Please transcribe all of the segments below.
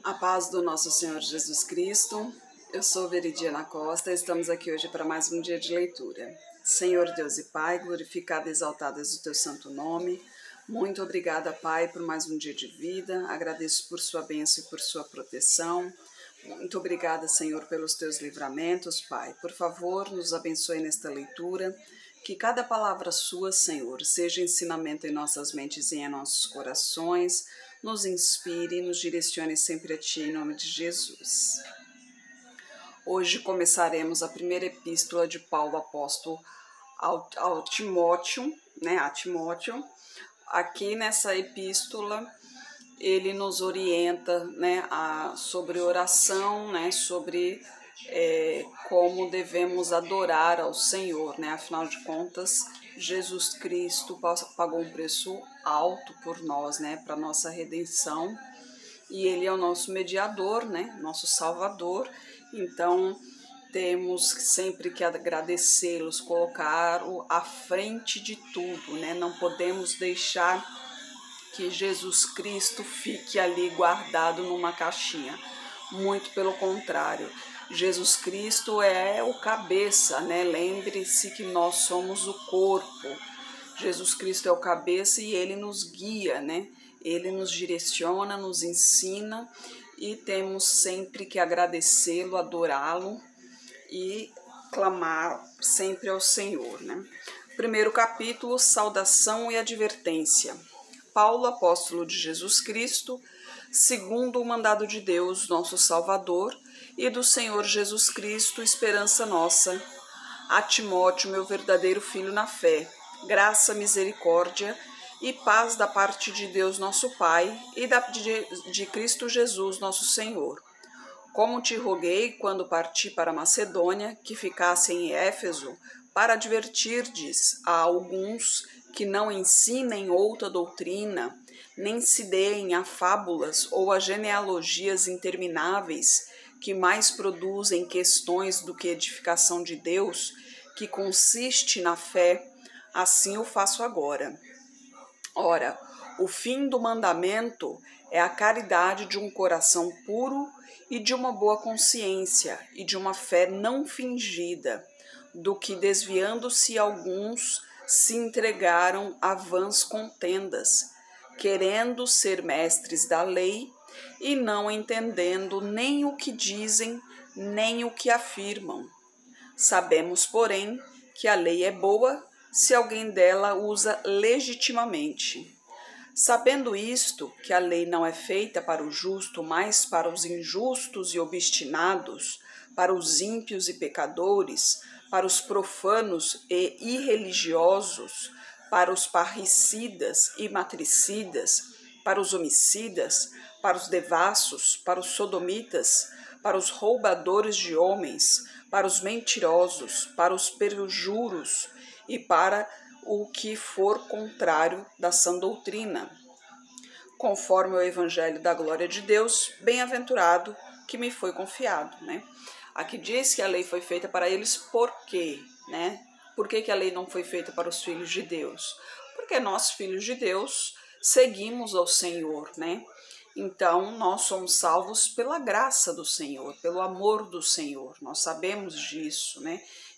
A paz do nosso Senhor Jesus Cristo. Eu sou Veridiana Costa e estamos aqui hoje para mais um dia de leitura. Senhor Deus e Pai, glorificado e exaltado és o teu santo nome. Muito obrigada, Pai, por mais um dia de vida. Agradeço por sua bênção e por sua proteção. Muito obrigada, Senhor, pelos teus livramentos, Pai. Por favor, nos abençoe nesta leitura. Que cada palavra sua, Senhor, seja ensinamento em nossas mentes e em nossos corações, nos inspire e nos direcione sempre a Ti, em nome de Jesus. Hoje começaremos a primeira epístola de Paulo apóstolo ao Timóteo, a Timóteo. Aqui nessa epístola ele nos orienta, sobre oração, sobre como devemos adorar ao Senhor, Afinal de contas, Jesus Cristo pagou um preço alto por nós, para nossa redenção, e Ele é o nosso mediador, nosso Salvador. Então temos sempre que agradecê-los, colocá-lo à frente de tudo, Não podemos deixar que Jesus Cristo fique ali guardado numa caixinha. Muito pelo contrário, Jesus Cristo é o cabeça, Lembre-se que nós somos o corpo. Jesus Cristo é o cabeça e Ele nos guia, Ele nos direciona, nos ensina e temos sempre que agradecê-lo, adorá-lo e clamar sempre ao Senhor, Primeiro capítulo, saudação e advertência. Paulo, apóstolo de Jesus Cristo, segundo o mandado de Deus, nosso Salvador, e do Senhor Jesus Cristo, esperança nossa, a Timóteo, meu verdadeiro filho na fé, graça, misericórdia e paz da parte de Deus, nosso Pai, e de Cristo Jesus, nosso Senhor. Como te roguei, quando parti para Macedônia, que ficasse em Éfeso, para advertirdes a alguns que não ensinem outra doutrina, nem se deem a fábulas ou a genealogias intermináveis, que mais produzem questões do que edificação de Deus, que consiste na fé, assim o faço agora. Ora, o fim do mandamento é a caridade de um coração puro e de uma boa consciência e de uma fé não fingida, do que desviando-se alguns se entregaram a vãs contendas, querendo ser mestres da lei e não entendendo nem o que dizem, nem o que afirmam. Sabemos, porém, que a lei é boa se alguém dela usa legitimamente. Sabendo isto, que a lei não é feita para o justo, mas para os injustos e obstinados, para os ímpios e pecadores, para os profanos e irreligiosos, para os parricidas e matricidas, para os homicidas, para os devassos, para os sodomitas, para os roubadores de homens, para os mentirosos, para os perjuros e para o que for contrário da sã doutrina. Conforme o evangelho da glória de Deus, bem-aventurado que me foi confiado, Aqui diz que a lei foi feita para eles por quê, Por que a lei não foi feita para os filhos de Deus? Porque nós, filhos de Deus, seguimos ao Senhor, Então, nós somos salvos pela graça do Senhor, pelo amor do Senhor. Nós sabemos disso,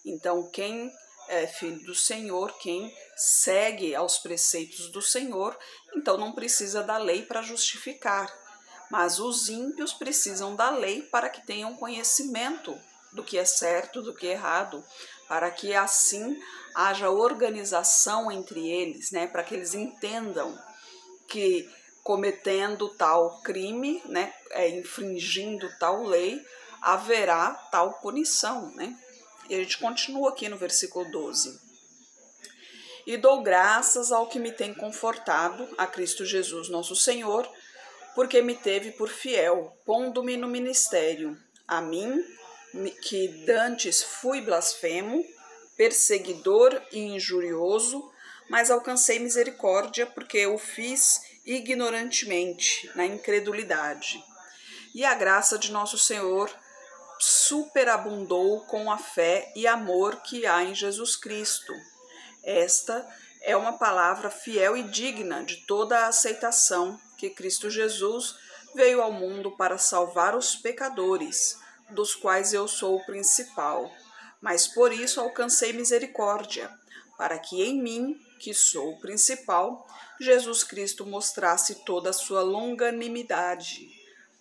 Então, quem é filho do Senhor, quem segue aos preceitos do Senhor, então não precisa da lei para justificar. Mas os ímpios precisam da lei para que tenham conhecimento do que é certo, do que é errado, para que assim haja organização entre eles, para que eles entendam que cometendo tal crime, infringindo tal lei, haverá tal punição, E a gente continua aqui no versículo 12. E dou graças ao que me tem confortado, a Cristo Jesus nosso Senhor, porque me teve por fiel, pondo-me no ministério, a mim, que dantes fui blasfemo, perseguidor e injurioso, mas alcancei misericórdia, porque o fiz ignorantemente, na incredulidade. E a graça de nosso Senhor superabundou com a fé e amor que há em Jesus Cristo. Esta é uma palavra fiel e digna de toda a aceitação que Cristo Jesus veio ao mundo para salvar os pecadores, dos quais eu sou o principal. Mas por isso alcancei misericórdia, para que em mim, que sou o principal, Jesus Cristo mostrasse toda a sua longanimidade,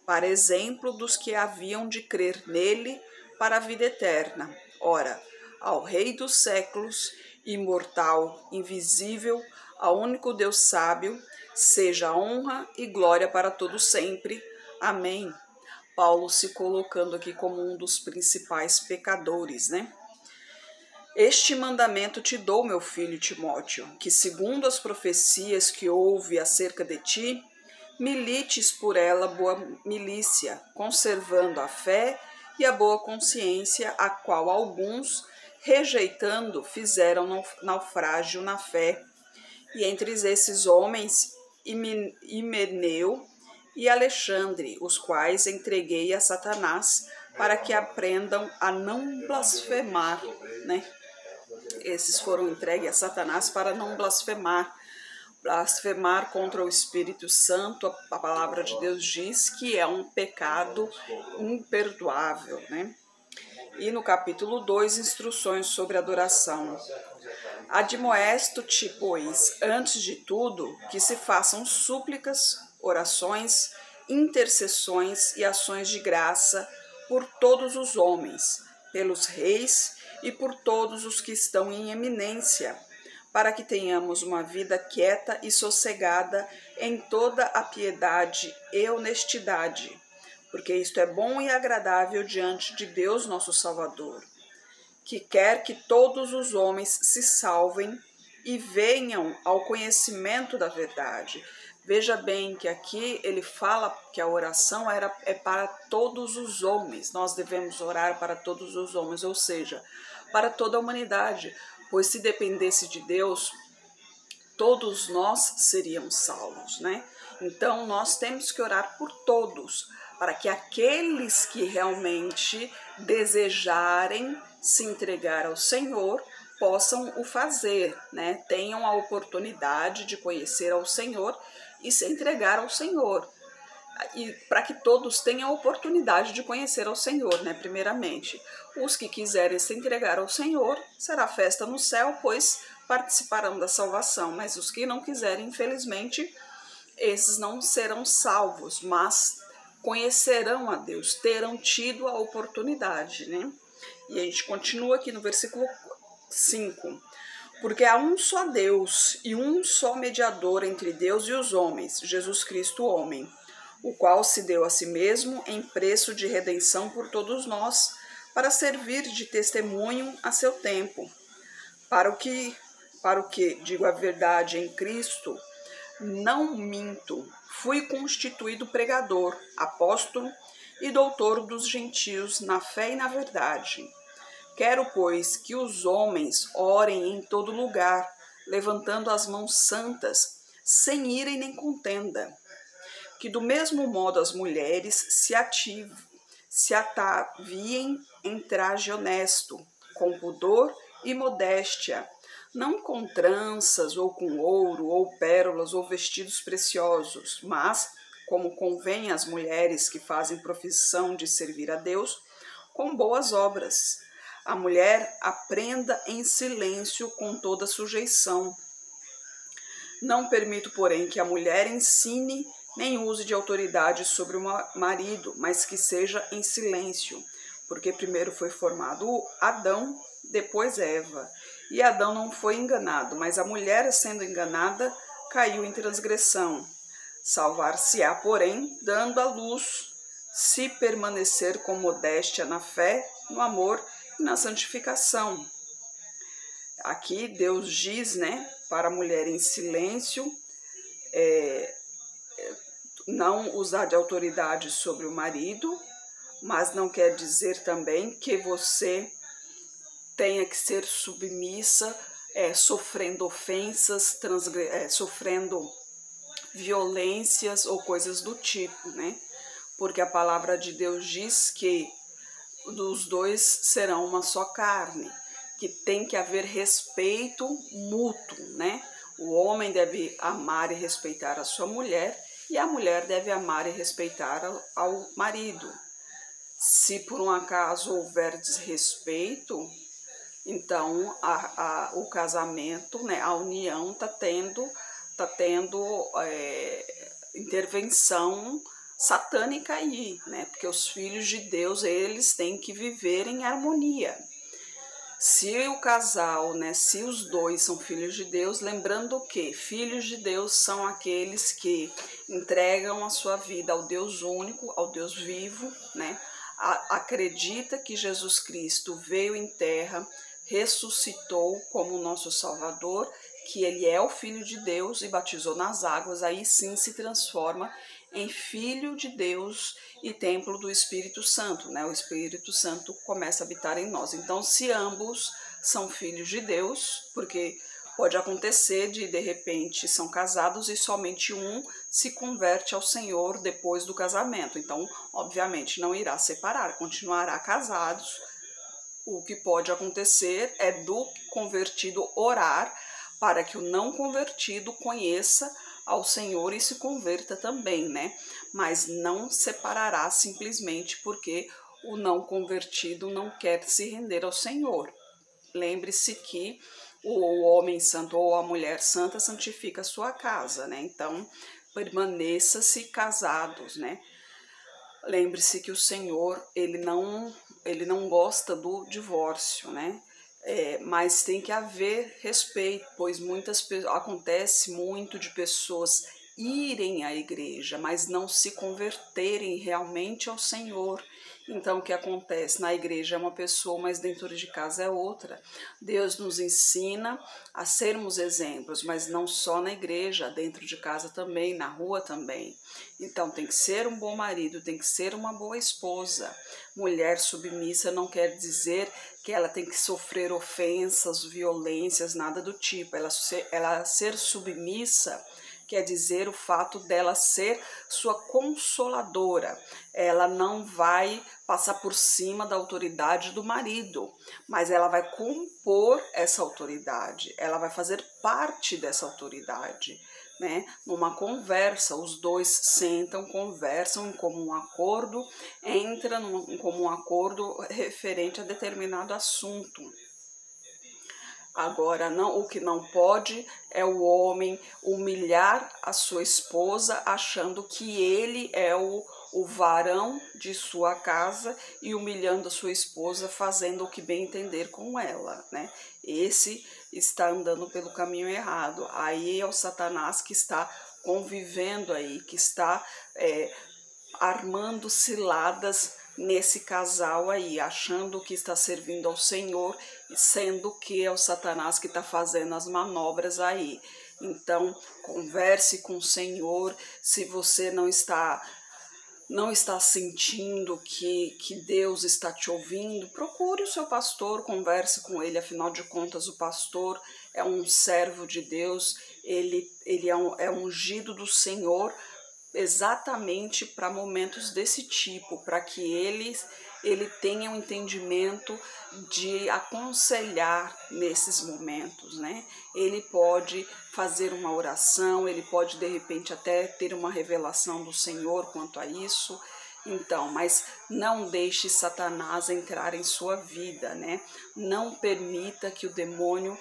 para exemplo dos que haviam de crer nele para a vida eterna. Ora, ao Rei dos séculos, imortal, invisível, ao único Deus sábio, seja honra e glória para todos sempre. Amém. Paulo se colocando aqui como um dos principais pecadores, né? Este mandamento te dou, meu filho Timóteo, que segundo as profecias que houve acerca de ti, milites por ela boa milícia, conservando a fé e a boa consciência, a qual alguns, rejeitando, fizeram naufrágio na fé. E entre esses homens, Himeneu e Alexandre, os quais entreguei a Satanás, para que aprendam a não blasfemar, né? Esses foram entregues a Satanás para não blasfemar. Blasfemar contra o Espírito Santo, a palavra de Deus diz que é um pecado imperdoável, né? E no capítulo 2, instruções sobre adoração. Admoesto-te, pois, antes de tudo, que se façam súplicas, orações, intercessões e ações de graça por todos os homens, pelos reis e por todos os que estão em eminência, para que tenhamos uma vida quieta e sossegada em toda a piedade e honestidade, porque isto é bom e agradável diante de Deus nosso Salvador, que quer que todos os homens se salvem e venham ao conhecimento da verdade. Veja bem que aqui ele fala que a oração é para todos os homens. Nós devemos orar para todos os homens, ou seja, para toda a humanidade, pois se dependesse de Deus, todos nós seríamos salvos, né? Então nós temos que orar por todos, para que aqueles que realmente desejarem se entregar ao Senhor possam o fazer, né? Tenham a oportunidade de conhecer ao Senhor e se entregar ao Senhor. E para que todos tenham a oportunidade de conhecer ao Senhor, né? Primeiramente, os que quiserem se entregar ao Senhor, será festa no céu, pois participarão da salvação, mas os que não quiserem, infelizmente, esses não serão salvos, mas conhecerão a Deus, terão tido a oportunidade, né? E a gente continua aqui no versículo 5. Porque há um só Deus e um só mediador entre Deus e os homens, Jesus Cristo, homem, o qual se deu a si mesmo em preço de redenção por todos nós, para servir de testemunho a seu tempo. Para o que, digo a verdade em Cristo, não minto, fui constituído pregador, apóstolo e doutor dos gentios na fé e na verdade. Quero, pois, que os homens orem em todo lugar, levantando as mãos santas, sem ira e nem contenda. Que do mesmo modo as mulheres se ataviem em traje honesto, com pudor e modéstia, não com tranças, ou com ouro, ou pérolas, ou vestidos preciosos, mas, como convém às mulheres que fazem profissão de servir a Deus, com boas obras. A mulher aprenda em silêncio com toda sujeição. Não permito, porém, que a mulher ensine nem use de autoridade sobre o marido, mas que seja em silêncio, porque primeiro foi formado Adão, depois Eva. E Adão não foi enganado, mas a mulher, sendo enganada, caiu em transgressão. Salvar-se-á, porém, dando à luz, se permanecer com modéstia na fé, no amor e na santificação. Aqui Deus diz, né, para a mulher em silêncio, não usar de autoridade sobre o marido, mas não quer dizer também que você tenha que ser submissa, sofrendo ofensas, sofrendo violências ou coisas do tipo, né? Porque a palavra de Deus diz que os dois serão uma só carne, que tem que haver respeito mútuo, né? O homem deve amar e respeitar a sua mulher e a mulher deve amar e respeitar ao marido. Se por um acaso houver desrespeito, então o casamento, né, a união está tendo intervenção satânica aí, né? Porque os filhos de Deus, eles têm que viver em harmonia. Se o casal, né, se os dois são filhos de Deus, lembrando que filhos de Deus são aqueles que entregam a sua vida ao Deus único, ao Deus vivo, né? Acredita que Jesus Cristo veio em terra, ressuscitou como nosso Salvador, que ele é o Filho de Deus e batizou nas águas, aí sim se transforma em Filho de Deus e templo do Espírito Santo, né? O Espírito Santo começa a habitar em nós. Então, se ambos são filhos de Deus, porque pode acontecer de repente, são casados e somente um se converte ao Senhor depois do casamento. Então, obviamente, não irá separar, continuará casados. O que pode acontecer é do convertido orar para que o não convertido conheça ao Senhor e se converta também, né? Mas não separará simplesmente porque o não convertido não quer se render ao Senhor. Lembre-se que o homem santo ou a mulher santa santifica a sua casa, né? Então, permaneça-se casados, né? Lembre-se que o Senhor, ele não gosta do divórcio, né? Mas tem que haver respeito, pois acontece muito de pessoas irem à igreja, mas não se converterem realmente ao Senhor. Então, o que acontece? Na igreja é uma pessoa, mas dentro de casa é outra. Deus nos ensina a sermos exemplos, mas não só na igreja, dentro de casa também, na rua também. Então, tem que ser um bom marido, tem que ser uma boa esposa. Mulher submissa não quer dizer que ela tem que sofrer ofensas, violências, nada do tipo. Ela ser submissa quer dizer o fato dela ser sua consoladora. Ela não vai passar por cima da autoridade do marido, mas ela vai compor essa autoridade, ela vai fazer parte dessa autoridade, né? Numa conversa, os dois sentam, conversam em comum acordo, entram em comum acordo referente a determinado assunto. Agora, o que não pode é o homem humilhar a sua esposa achando que ele é o varão de sua casa e humilhando a sua esposa, fazendo o que bem entender com ela, né? Esse está andando pelo caminho errado. Aí é o Satanás que está convivendo aí, que está armando ciladas nesse casal aí, achando que está servindo ao Senhor, sendo que é o Satanás que está fazendo as manobras aí. Então, converse com o Senhor. Se você não está sentindo que Deus está te ouvindo, procure o seu pastor, converse com ele. Afinal de contas, o pastor é um servo de Deus, ele é ungido do Senhor, exatamente para momentos desse tipo, para que ele tenha um entendimento de aconselhar nesses momentos, né? Ele pode fazer uma oração, ele pode de repente até ter uma revelação do Senhor quanto a isso. Então, mas não deixe Satanás entrar em sua vida, né? Não permita que o demônio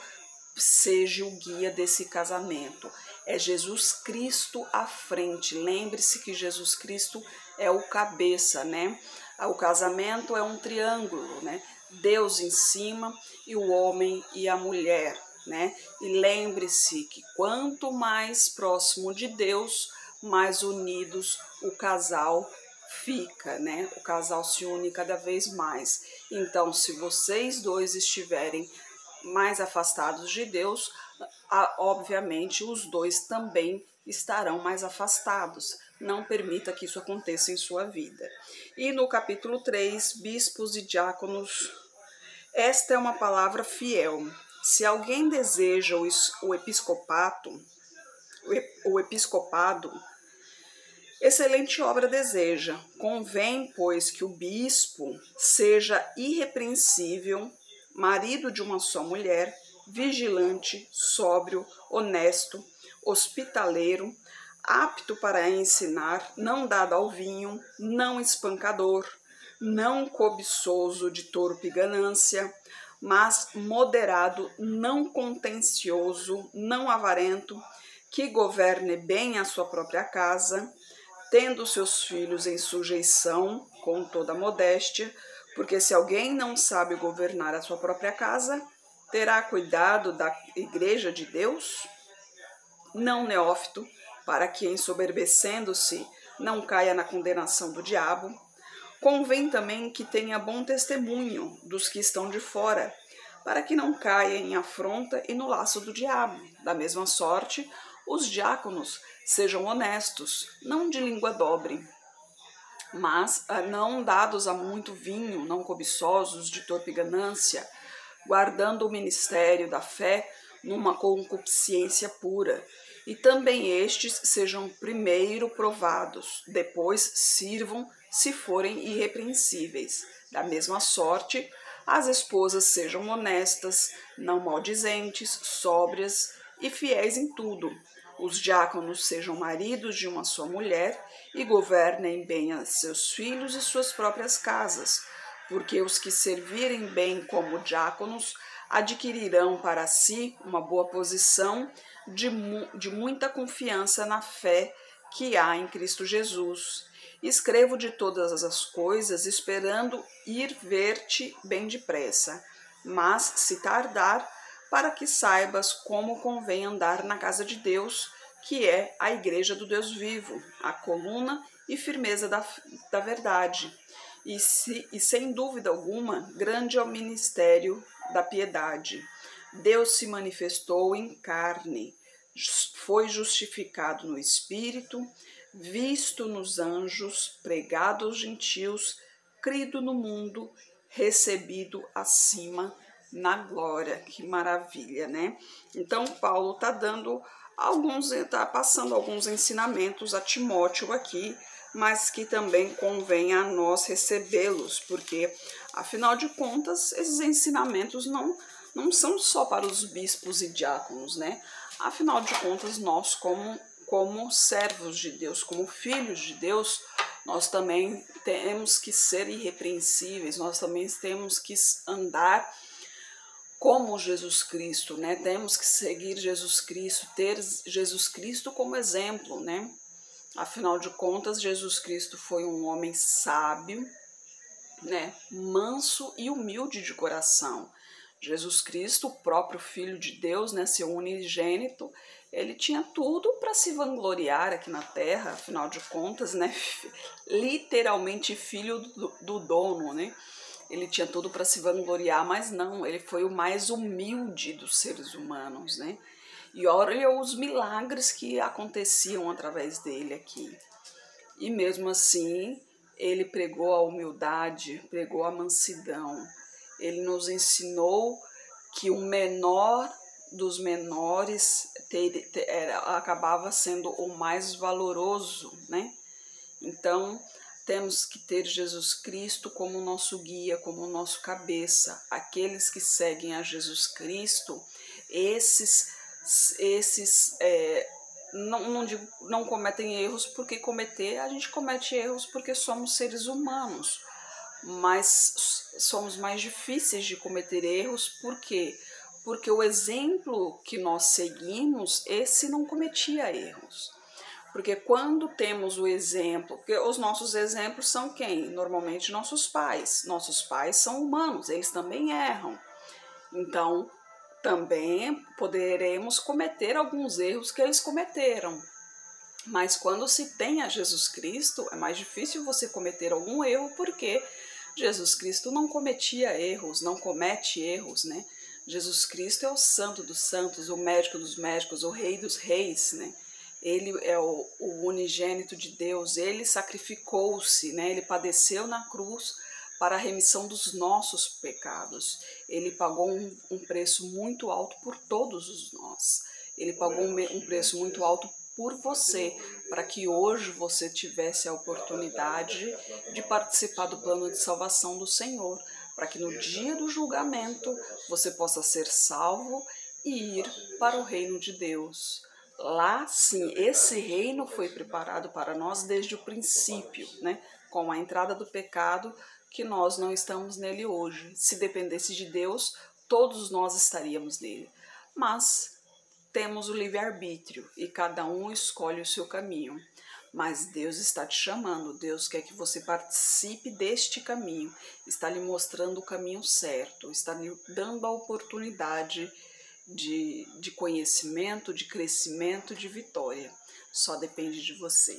seja o guia desse casamento. É Jesus Cristo à frente. Lembre-se que Jesus Cristo é o cabeça, né? O casamento é um triângulo, né? Deus em cima e o homem e a mulher, né? E lembre-se que quanto mais próximo de Deus, mais unidos o casal fica, né? O casal se une cada vez mais. Então, se vocês dois estiverem mais afastados de Deus, obviamente os dois também estarão mais afastados. Não permita que isso aconteça em sua vida. E no capítulo 3, bispos e diáconos, esta é uma palavra fiel. Se alguém deseja o episcopado, excelente obra deseja. Convém, pois, que o bispo seja irrepreensível, marido de uma só mulher, vigilante, sóbrio, honesto, hospitaleiro, apto para ensinar, não dado ao vinho, não espancador, não cobiçoso de torpe ganância, mas moderado, não contencioso, não avarento, que governe bem a sua própria casa, tendo seus filhos em sujeição com toda modéstia, porque se alguém não sabe governar a sua própria casa, terá cuidado da igreja de Deus? Não neófito, para que, ensoberbecendo-se, não caia na condenação do diabo. Convém também que tenha bom testemunho dos que estão de fora, para que não caia em afronta e no laço do diabo. Da mesma sorte, os diáconos sejam honestos, não de língua dobre, mas não dados a muito vinho, não cobiçosos de torpe ganância, guardando o ministério da fé numa concupiscência pura. E também estes sejam primeiro provados, depois sirvam se forem irrepreensíveis. Da mesma sorte, as esposas sejam honestas, não maldizentes, sóbrias e fiéis em tudo. Os diáconos sejam maridos de uma só mulher e governem bem a seus filhos e suas próprias casas, porque os que servirem bem como diáconos adquirirão para si uma boa posição de muita confiança na fé que há em Cristo Jesus. Escrevo de todas as coisas, esperando ir ver-te bem depressa, mas se tardar, para que saibas como convém andar na casa de Deus, que é a igreja do Deus vivo, a coluna e firmeza da verdade. E sem dúvida alguma, grande é o ministério da piedade. Deus se manifestou em carne, foi justificado no Espírito, visto nos anjos, pregado aos gentios, crido no mundo, recebido acima na glória. Que maravilha, né? Então, Paulo está passando alguns ensinamentos a Timóteo aqui, mas que também convém a nós recebê-los, porque, afinal de contas, esses ensinamentos não são só para os bispos e diáconos, né? Afinal de contas, nós, como servos de Deus, como filhos de Deus, nós também temos que ser irrepreensíveis, nós também temos que andar como Jesus Cristo, né? Temos que seguir Jesus Cristo, ter Jesus Cristo como exemplo, né? Afinal de contas, Jesus Cristo foi um homem sábio, né? Manso e humilde de coração. Jesus Cristo, o próprio Filho de Deus, né, seu unigênito, ele tinha tudo para se vangloriar aqui na Terra, afinal de contas, né, literalmente filho do dono, né? Ele tinha tudo para se vangloriar, mas não, ele foi o mais humilde dos seres humanos, né? E olha os milagres que aconteciam através dele aqui. E mesmo assim, ele pregou a humildade, pregou a mansidão. Ele nos ensinou que o menor dos menores acabava sendo o mais valoroso, né? Então, temos que ter Jesus Cristo como nosso guia, como nosso cabeça. Aqueles que seguem a Jesus Cristo, esses não cometem erros, porque a gente comete erros porque somos seres humanos, mas somos mais difíceis de cometer erros. Por quê? Porque o exemplo que nós seguimos, esse não cometia erros. Porque quando temos o exemplo, porque os nossos exemplos são quem? Normalmente nossos pais. Nossos pais são humanos, eles também erram. Então, também poderemos cometer alguns erros que eles cometeram. Mas quando se tem a Jesus Cristo, é mais difícil você cometer algum erro, porque Jesus Cristo não cometia erros, não comete erros, né? Jesus Cristo é o santo dos santos, o médico dos médicos, o rei dos reis, né? Ele é o unigênito de Deus, ele sacrificou-se, né? Ele padeceu na cruz para a remissão dos nossos pecados. Ele pagou um preço muito alto por todos nós. Ele pagou um preço muito alto por você, para que hoje você tivesse a oportunidade de participar do plano de salvação do Senhor, para que no dia do julgamento você possa ser salvo e ir para o reino de Deus. lá sim, esse reino foi preparado para nós desde o princípio, né? Com a entrada do pecado, que nós não estamos nele hoje. Se dependesse de Deus, todos nós estaríamos nele. Mas temos o livre-arbítrio e cada um escolhe o seu caminho. Mas Deus está te chamando, Deus quer que você participe deste caminho, está lhe mostrando o caminho certo, está lhe dando a oportunidade de conhecimento, de crescimento, de vitória. Só depende de você.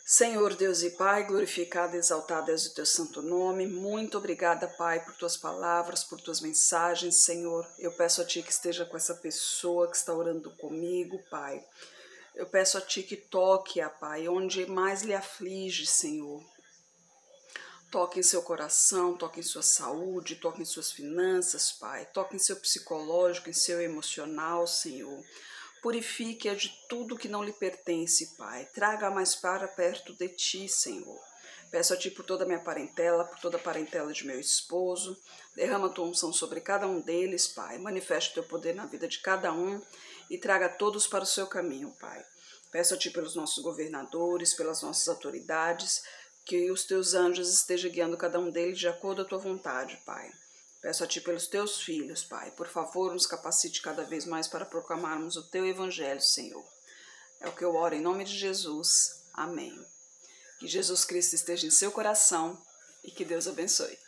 Senhor Deus e Pai, glorificado e exaltado és o teu santo nome. Muito obrigada, Pai, por tuas palavras, por tuas mensagens, Senhor. Eu peço a Ti que esteja com essa pessoa que está orando comigo, Pai. Eu peço a Ti que toque-a, Pai, onde mais lhe aflige, Senhor. Toque em seu coração, toque em sua saúde, toque em suas finanças, Pai. Toque em seu psicológico, em seu emocional, Senhor. Purifique-a de tudo que não lhe pertence, Pai. Traga mais para perto de Ti, Senhor. Peço a Ti por toda a minha parentela, por toda a parentela de meu esposo. Derrama a Tua unção sobre cada um deles, Pai. Manifeste o Teu poder na vida de cada um e traga todos para o Seu caminho, Pai. Peço a Ti pelos nossos governadores, pelas nossas autoridades, que os Teus anjos estejam guiando cada um deles de acordo com a Tua vontade, Pai. Peço a Ti pelos Teus filhos, Pai. Por favor, nos capacite cada vez mais para proclamarmos o Teu Evangelho, Senhor. É o que eu oro em nome de Jesus. Amém. Que Jesus Cristo esteja em seu coração e que Deus abençoe.